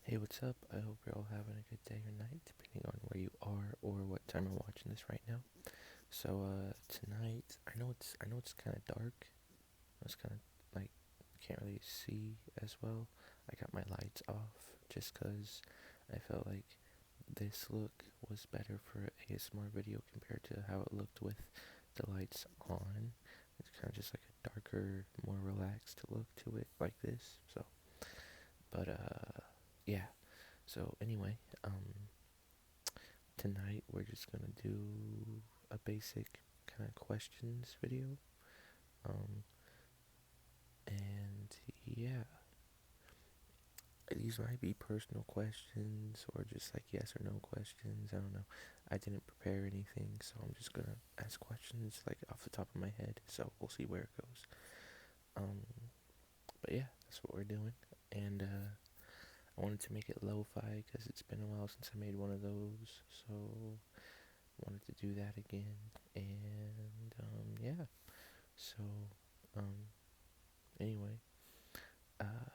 Hey, what's up? I hope you're all having a good day or night, depending on where you are or what time you're watching this right now. Tonight, I know it's kind of dark. It's kind of like can't really see as well. I got my lights off just 'cause I felt like this look was better for a ASMR video compared to how it looked with the lights on. It's kind of just like a darker, more relaxed look to it, like this. Yeah. So anyway, tonight we're just gonna do a basic kind of questions video. Um, and yeah, these might be personal questions or just like yes or no questions. I don't know. I didn't prepare anything, so I'm just gonna ask questions like off the top of my head. So we'll see where it goes. Um, but yeah, that's what we're doing. And I wanted to make it lo-fi because it's been a while since I made one of those. So wanted to do that again. And yeah. So um, anyway, uh,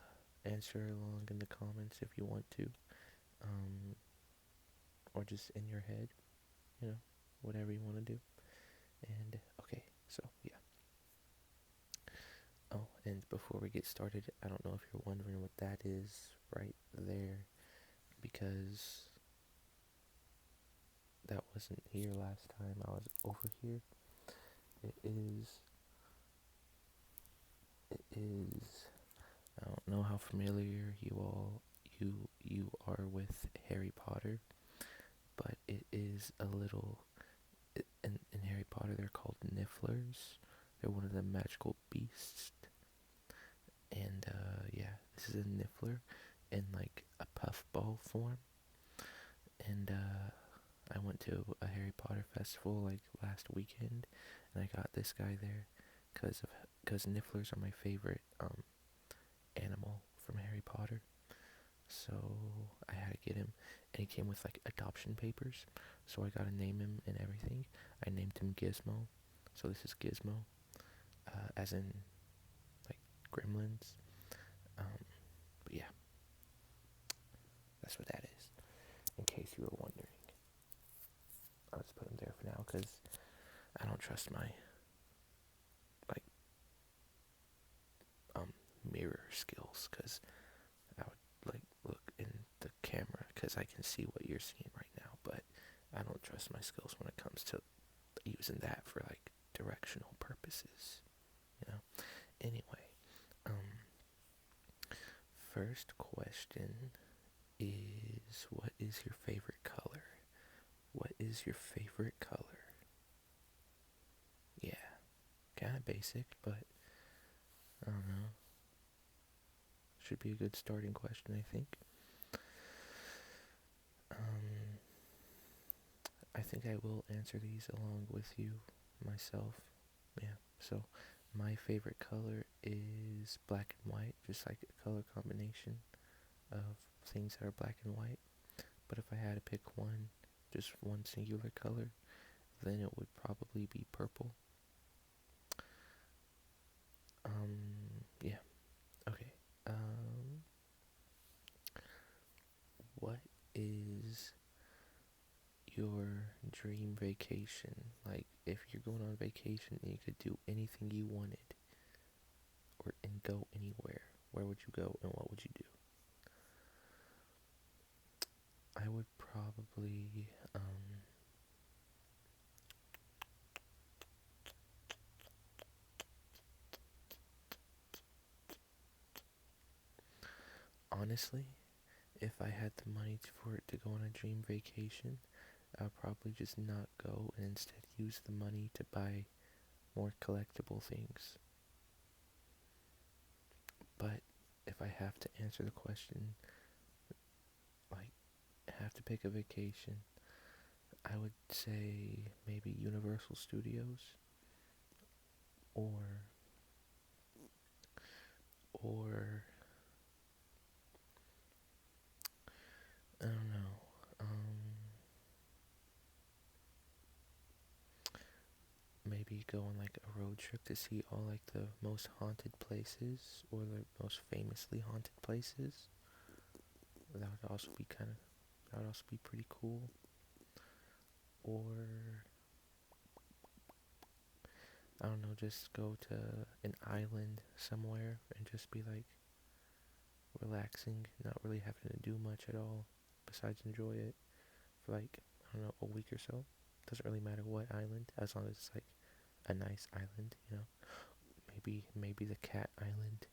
answer along in the comments if you want to, um, or just in your head, you know, whatever you want to do. And okay, so yeah. Oh, and before we get started, I don't know if you're wondering what that is right there, because that wasn't here last time I was over here. It is, it is, I don't know how familiar you are with Harry Potter, but it is a little in Harry Potter, they're called Nifflers. They're one of the magical beasts. And yeah, this is a Niffler in like a puffball form. And I went to a Harry Potter festival like last weekend, and I got this guy there because Nifflers are my favorite animal from Harry Potter. So I had to get him, and he came with like adoption papers. So I got to name him and everything. I named him Gizmo. So this is Gizmo, as in like Gremlins. Um, but yeah, that's what that is. In case you were wondering, I'll just put him there for now because I don't trust my like um mirror skills because I would like look in the camera because I can see what you're seeing right now, but I don't trust my skills when it comes to using that for like directional purposes, you know. Anyway, um, first question is what is your favorite color? What is your favorite color? Yeah, kind of basic, but I don't know. Should be a good starting question, I think. Um, I think I will answer these along with you myself. Yeah, so my favorite color is black and white, just like a color combination of things that are black and white. But if I had to pick one, just one singular color, then it would probably be purple. Yeah, okay. What is your dream vacation? Like, if you're going on vacation and you could do anything you wanted, and go anywhere, where would you go and what would you do? I would probably, honestly, if I had the money for it to go on a dream vacation, I'd probably just not go and instead use the money to buy more collectible things. But if I have to answer the question, like, have to pick a vacation, I would say maybe Universal Studios or or I don't know. Maybe go on like a road trip to see all like the most haunted places or the most famously haunted places. That would also be that would also be pretty cool. Or I don't know, just go to an island somewhere and just be like relaxing, not really having to do much at all besides enjoy it for like, I don't know, a week or so. Doesn't really matter what island, as long as it's like a nice island, you know. Maybe the cat island.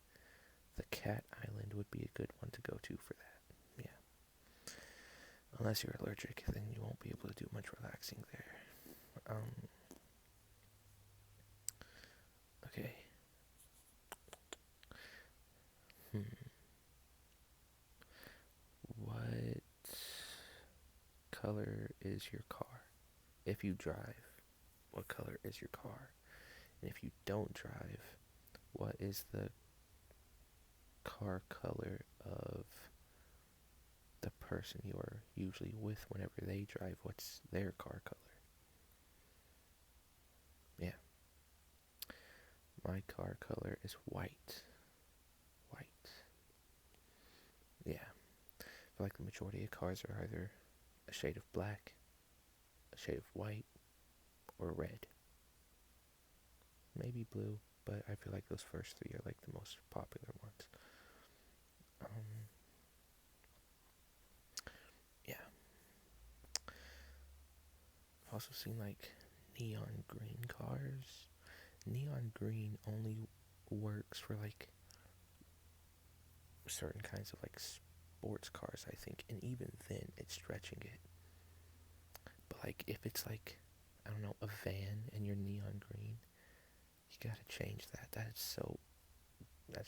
The cat island would be a good one to go to for that. Yeah. Unless you're allergic, then you won't be able to do much relaxing there. Okay. Hmm. What color is your car? If you drive, what color is your car? And if you don't drive, what is the car color of the person you are usually with whenever they drive? What's their car color? Yeah. My car color is white. White. Yeah. I feel like the majority of cars are either a shade of black, a shade of white, or red. Maybe blue, but I feel like those first three are like the most popular ones. Um, yeah. I've also seen like neon green cars. Neon green only works for like certain kinds of like sports cars, I think, and even then it's stretching it. But like if it's like, I don't know, a van and you're neon green, you gotta change that. That's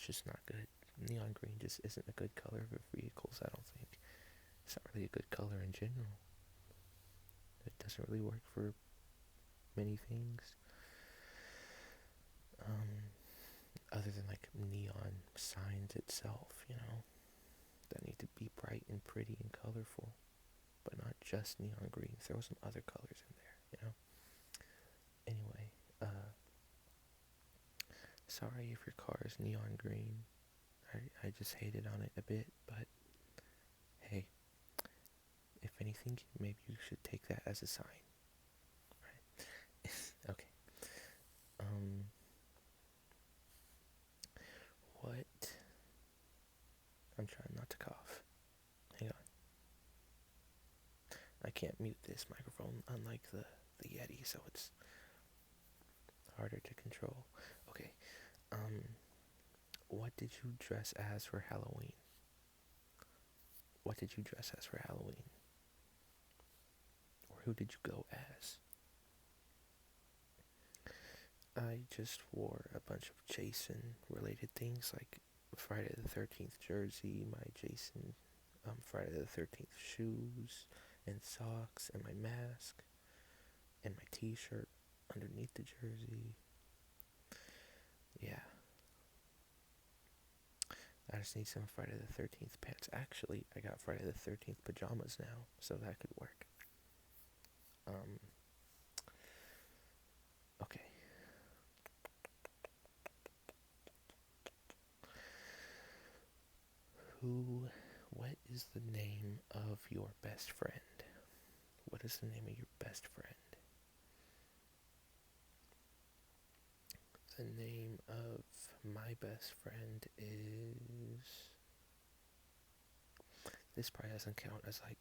just not good. Neon green just isn't a good color for vehicles, I don't think. It's not really a good color in general. It doesn't really work for many things. Other than like neon signs itself, you know, that need to be bright and pretty and colorful, but not just neon green. Throw some other colors in there, you know. Anyway, sorry if your car is neon green. I just hated on it a bit, but hey, if anything, maybe you should take that as a sign, right? Okay. Um, what? I'm trying not to cough. Hang on. I can't mute this microphone, unlike the Yeti, so it's harder to control. Okay. What did you dress as for Halloween? What did you dress as for Halloween? Or who did you go as? I just wore a bunch of Jason related things like Friday the 13th jersey, my Jason Friday the 13th shoes and socks and my mask and my t-shirt underneath the jersey. Yeah. I just need some Friday the 13th pants. Actually, I got Friday the 13th pajamas now, so that could work. Okay. What is the name of your best friend? What is the name of your best friend? The name of my best friend is... This probably doesn't count as like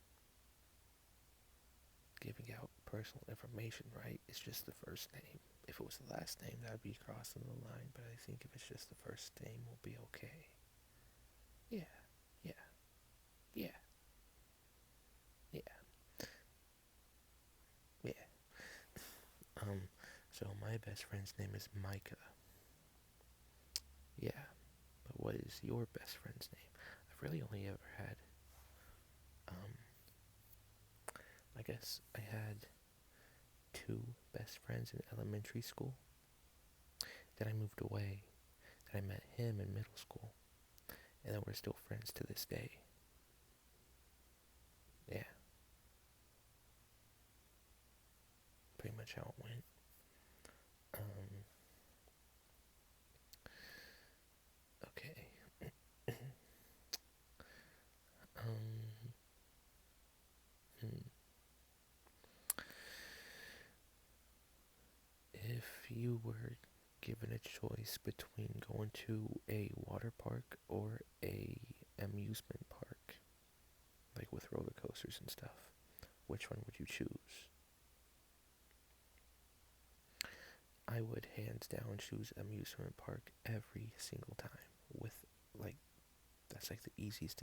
giving out personal information, right? It's just the first name. If it was the last name, that would be crossing the line, but I think if it's just the first name, we'll be okay. Yeah, yeah, yeah, yeah, yeah. So my best friend's name is Micah. Yeah, but what is your best friend's name? I've really only ever had, um, I guess I had two best friends in elementary school. Then I moved away. Then I met him in middle school. And then we're still friends to this day. Yeah, pretty much how it went. Um, okay. you were given a choice between going to a water park or a amusement park, like with roller coasters and stuff, which one would you choose? I would hands down choose amusement park every single time. With like that's like the easiest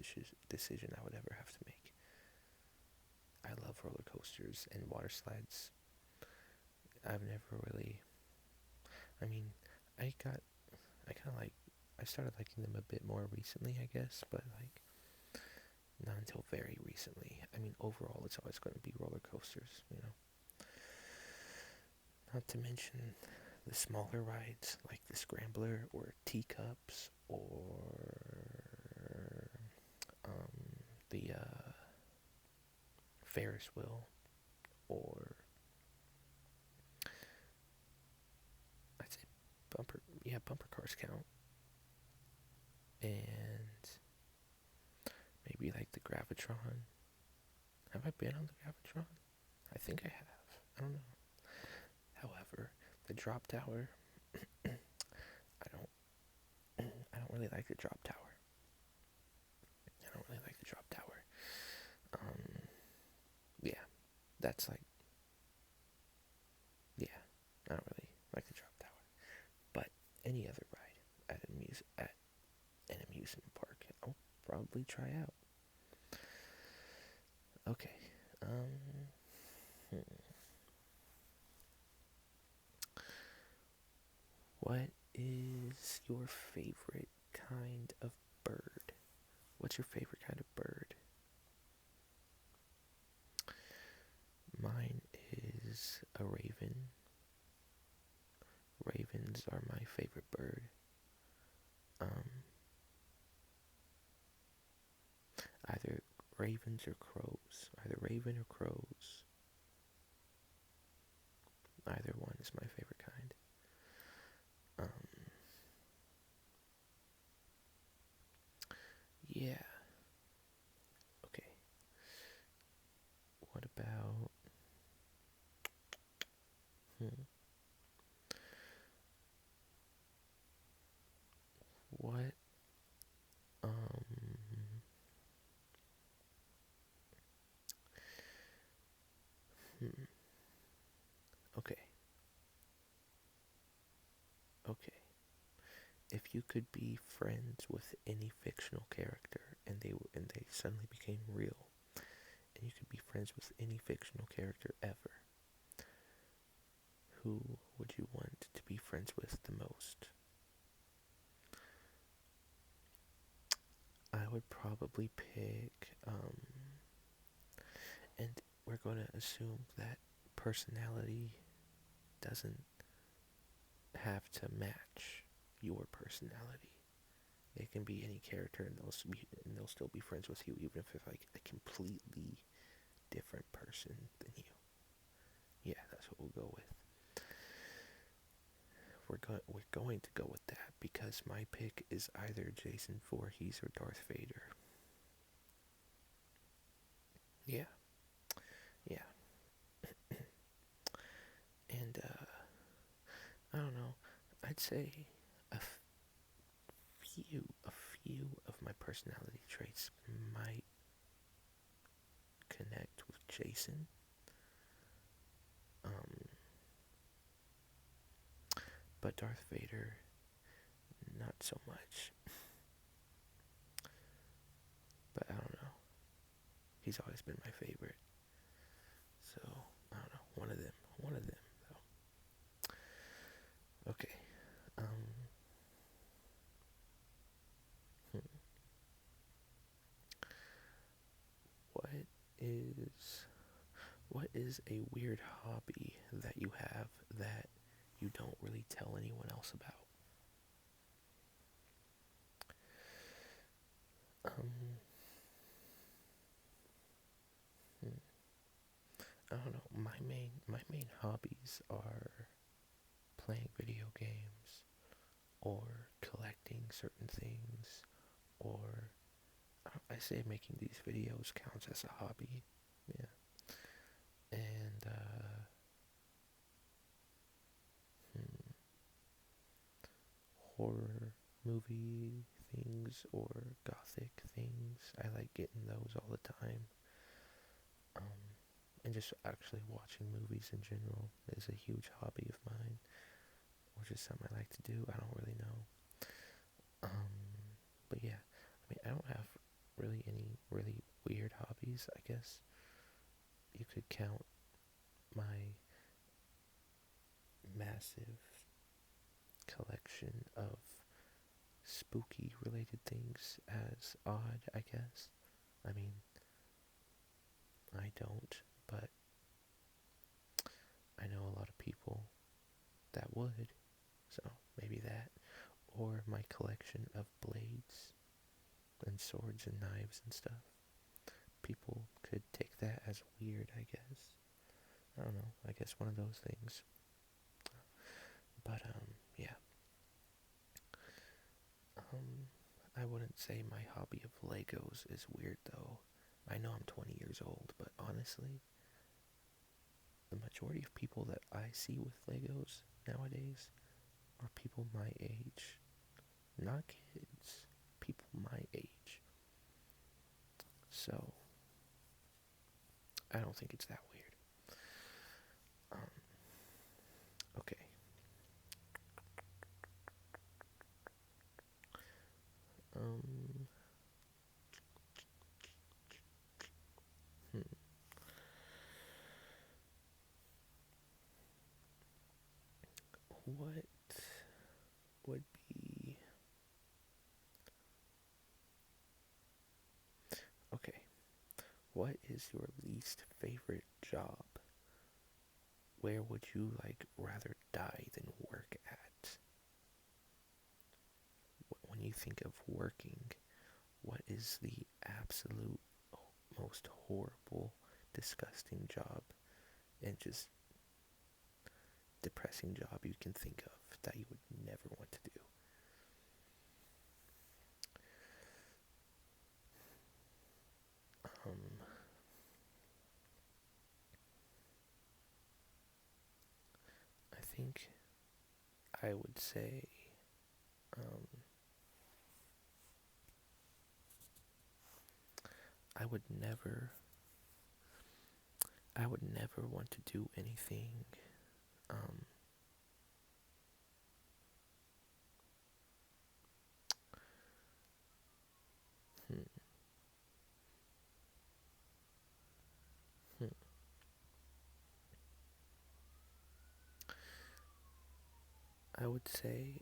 decision I would ever have to make. I love roller coasters and water slides. I've never really. I mean, I got. I kind of like. I started liking them a bit more recently, I guess, but like not until very recently. I mean, overall, it's always going to be roller coasters, you know. Not to mention the smaller rides like the Scrambler or Teacups or the Ferris wheel or I'd say bumper cars count, and maybe like the Gravitron. Have I been on the Gravitron? I think I have. I don't know. However, the drop tower, I don't I don't really like the drop tower. I don't really like the drop tower. Yeah, that's like yeah, I don't really like the drop tower. But any other ride at an amusement park, I'll probably try out. Okay. Hmm. What is your favorite kind of bird? What's your favorite kind of bird? Mine is a raven. Ravens are my favorite bird. Either ravens or crows. Either raven or crows. Either one is my favorite kind. Yeah. Okay. What about? Hmm. What? Um. Hmm. Okay. Okay. If you could be friends with any fictional character and they suddenly became real, and you could be friends with any fictional character ever, who would you want to be friends with the most? I would probably pick, and we're going to assume that personality doesn't have to match your personality. It can be any character, and they'll still be friends with you, even if it's like a completely different person than you. Yeah, that's what we'll go with. We're going to go with that because my pick is either Jason Voorhees or Darth Vader. Yeah, yeah, and I don't know. I'd say a a few of my personality traits might connect with Jason. Um, but Darth Vader, not so much. But I don't know. He's always been my favorite. So I don't know. One of them. One of them. So okay. Um. Hmm. What is what is a weird hobby that you have that you don't really tell anyone else about? Um. Hmm. I don't know. My main hobbies are playing video games or collecting certain things, or I say making these videos counts as a hobby. Yeah. And horror movie things or gothic things. I like getting those all the time. Um, and just actually watching movies in general is a huge hobby of mine, or just something I like to do. I don't really know. But yeah, I mean, I don't have really any really weird hobbies. I guess you could count my massive collection of spooky related things as odd, I guess. I mean, I don't, but I know a lot of people that would, so maybe that. Or my collection of blades and swords and knives and stuff. People could take that as weird, I guess. I don't know, I guess one of those things. But, yeah. I wouldn't say my hobby of Legos is weird, though. I know I'm 20 years old, but honestly, the majority of people that I see with Legos nowadays are people my age. Not kids, people my age. So, I don't think it's that weird. Okay. Um, hmm. What would be... Okay. What is your least favorite job? Where would you, like, rather die than work at? When you think of working, what is the absolute most horrible, disgusting job and just depressing job you can think of that you would never want to do? I think I would say, um, I would never, I would never want to do anything, um, hmm, hmm. I would say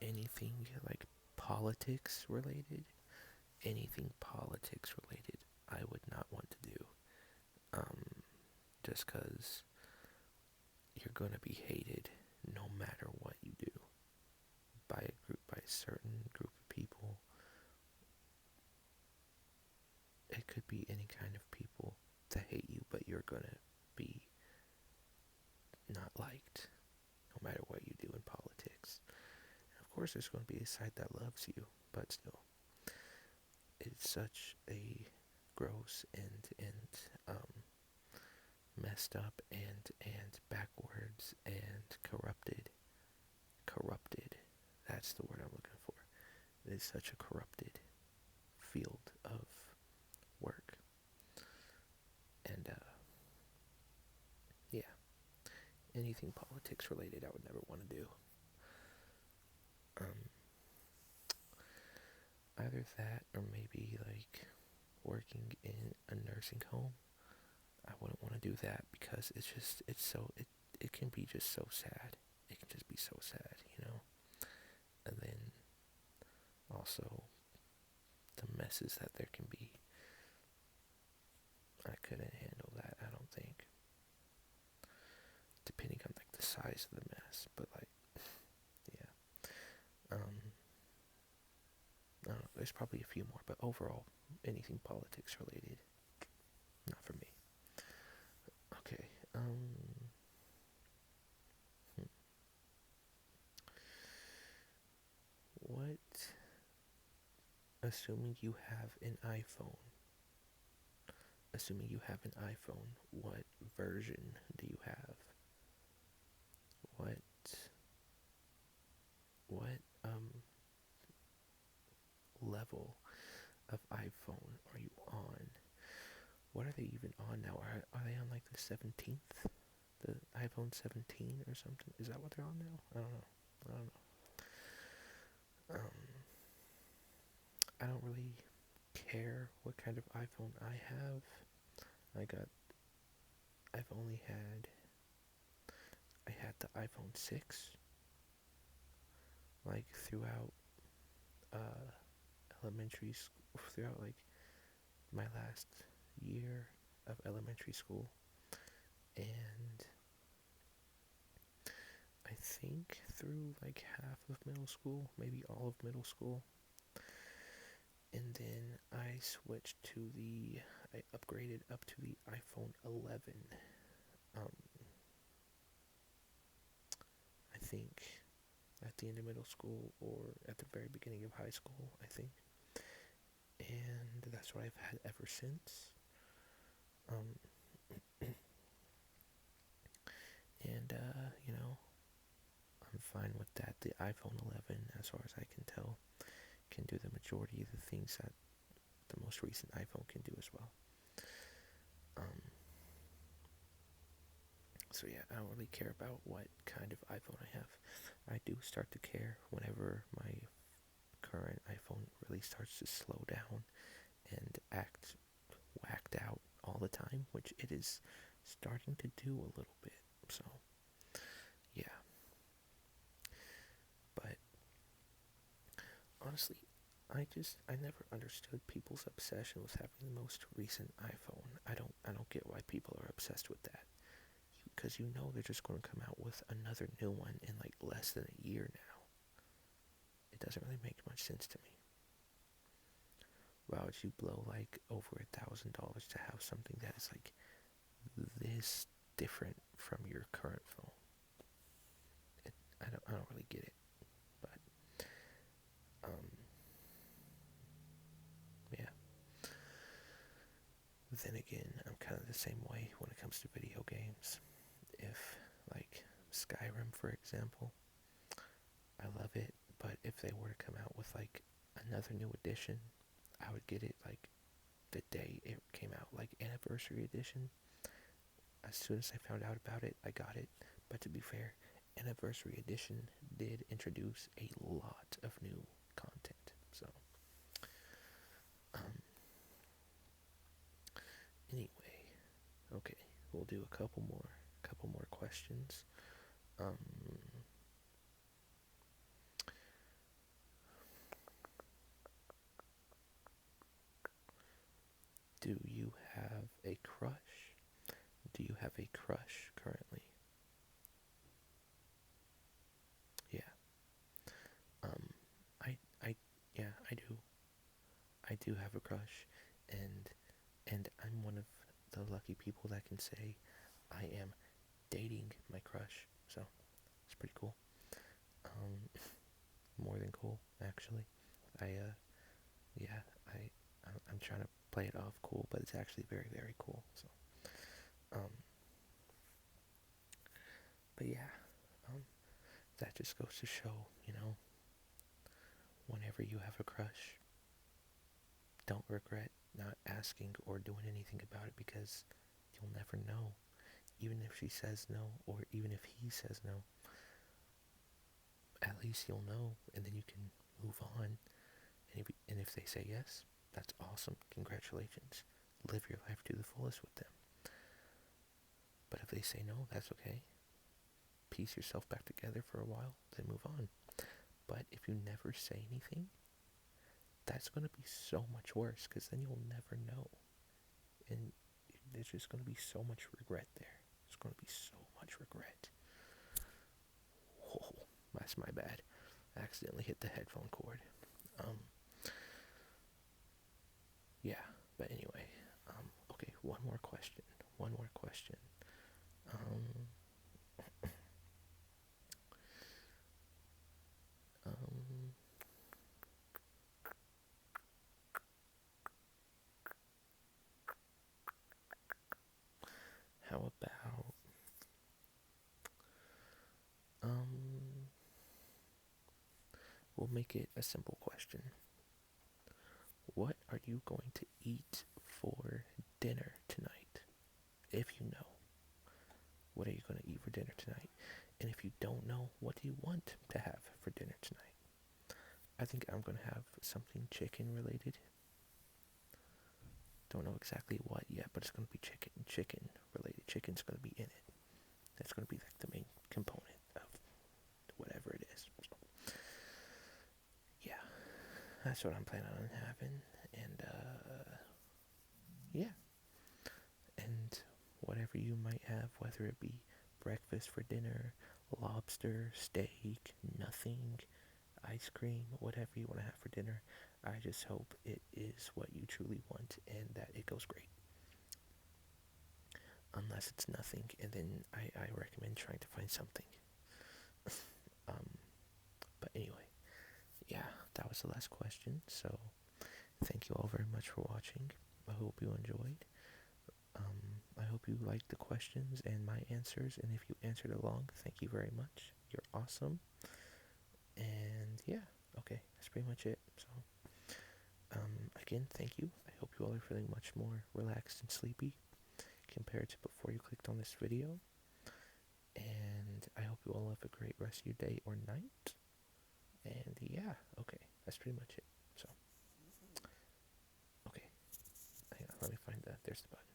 anything like politics related, anything politics related, I would not want to do. Um, just because you're going to be hated no matter what you do by a certain group of people. It could be any kind of people that hate you, but you're going to be not liked no matter what you do in politics. And of course, there's going to be a side that loves you, but still, it's such a gross and messed up and backwards and corrupted. That's the word I'm looking for. It is such a corrupted field of work. And yeah, anything politics related I would never want to do. Um, Either that or maybe like working in a nursing home. I wouldn't want to do that because it can be just so sad. It can just be so sad, you know? And then also the messes that there can be. I couldn't handle that, I don't think. Depending on like the size of the mess, but like, yeah. I don't know, there's probably a few more, but overall, anything politics related, not for me. Okay, hmm. What, assuming you have an iPhone, what version do you have? What what level of iPhone are you on? What are they even on now? Are they on like the 17th? The iPhone 17 or something? Is that what they're on now? I don't know. I don't know. I don't really care what kind of iPhone I have. I got I've only had I had the iPhone 6 like uh throughout like my last year of elementary school, and I think through like half of middle school, maybe all of middle school. And then I upgraded up to the iPhone 11. Um, I think at the end of middle school or at the very beginning of high school, I think. And that's what I've had ever since. Um, and, I'm fine with that. The iPhone 11, as far as I can tell, can do the majority of the things that the most recent iPhone can do as well. Um, so yeah, I don't really care about what kind of iPhone I have. I do start to care whenever my current iPhone really starts to slow down and act whacked out all the time, which it is starting to do a little bit. So yeah, but honestly, I never understood people's obsession with having the most recent iPhone. I don't get why people are obsessed with that. Because you know they're just going to come out with another new one in like less than a year now. It doesn't really make much sense to me. Why would you blow like over $1,000 to have something that is like this different from your current phone? I don't really get it. But yeah. Then again, I'm kind of the same way when it comes to video games. If like Skyrim, for example, I love it, but if they were to come out with like another new edition, I would get it like the day it came out, like anniversary edition. As soon as I found out about it, I got it. But to be fair, anniversary edition did introduce a lot of new content. So, um, anyway, okay, we'll do a couple more questions. Um, do you have a crush? Do you have a crush currently? Yeah. Um, I, yeah, I do. I do have a crush, and I'm one of the lucky people that can say I am dating my crush. So it's pretty cool. Um, more than cool, actually. I yeah, I'm trying to play it off cool, but it's actually very very cool. So um, but yeah, um, that just goes to show, whenever you have a crush, don't regret not asking or doing anything about it, because you'll never know. Even if she says no, or even if he says no, at least you'll know, and then you can move on. And if they say yes, that's awesome. Congratulations. Live your life to the fullest with them. But if they say no, that's okay. Piece yourself back together for a while, then move on. But if you never say anything, that's going to be so much worse, because then you'll never know. And there's just going to be so much regret there. There's going to be so much regret. Whoa, that's my bad. I accidentally hit the headphone cord. Um, yeah, but anyway. Okay, one more question. One more question. Um, um, how about, um, we'll make it a simple question. What are you going to eat for dinner tonight? If you know, what are you going to eat for dinner tonight? And if you don't know, what do you want to have for dinner tonight? I think I'm going to have something chicken related. Don't know exactly what yet, but it's going to be chicken related. Chicken's going to be in it. That's going to be like the main component of whatever it is. So, yeah, that's what I'm planning on having. And, yeah. And whatever you might have, whether it be breakfast for dinner, lobster, steak, nothing, ice cream, whatever you want to have for dinner, I just hope it is what you truly want and that it goes great. Unless it's nothing, and then I recommend trying to find something. But anyway, yeah, that was the last question. So thank you all very much for watching. I hope you enjoyed. I hope you liked the questions and my answers, and if you answered along, thank you very much. You're awesome. And yeah, okay, that's pretty much it. So, again, thank you. I hope you all are feeling much more relaxed and sleepy compared to before you clicked on this video. And I hope you all have a great rest of your day or night. And yeah, okay, that's pretty much it. So, okay, hang on, let me find that. There's the button.